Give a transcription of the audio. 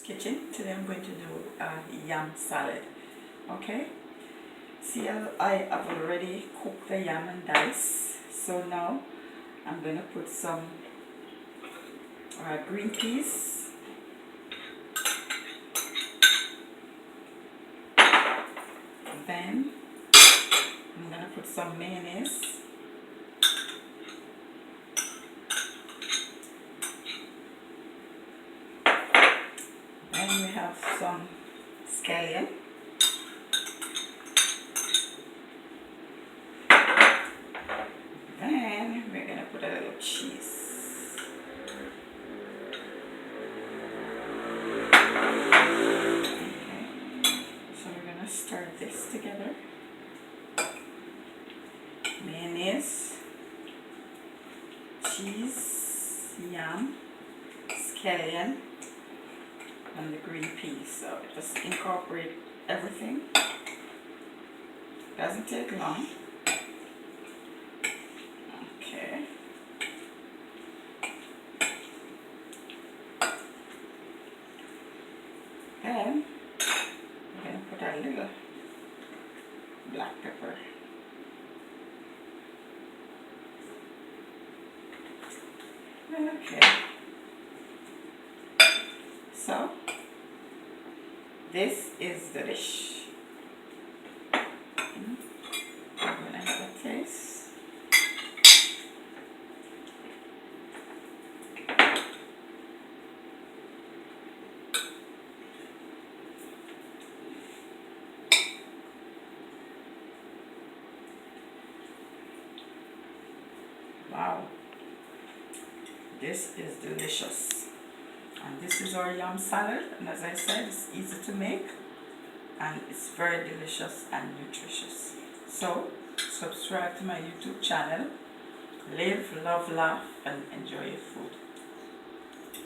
Kitchen. Today I'm going to do a yam salad. Okay, see, I have already cooked the yam and dice, so now I'm going to put some green peas, then I'm going to put some mayonnaise, then we have some scallion, then we're going to put a little cheese. Okay, so we're going to stir this together. Mayonnaise, cheese, yam, scallion, and the green peas. So just incorporate everything. Doesn't take long. Okay. Then we're going to put a little black pepper. Okay. So this is the dish. I'm going to have a taste. Wow, this is delicious. And this is our yam salad, and as I said, it's easy to make and it's very delicious and nutritious. So subscribe to my YouTube channel. Live, love, laugh, and enjoy your food.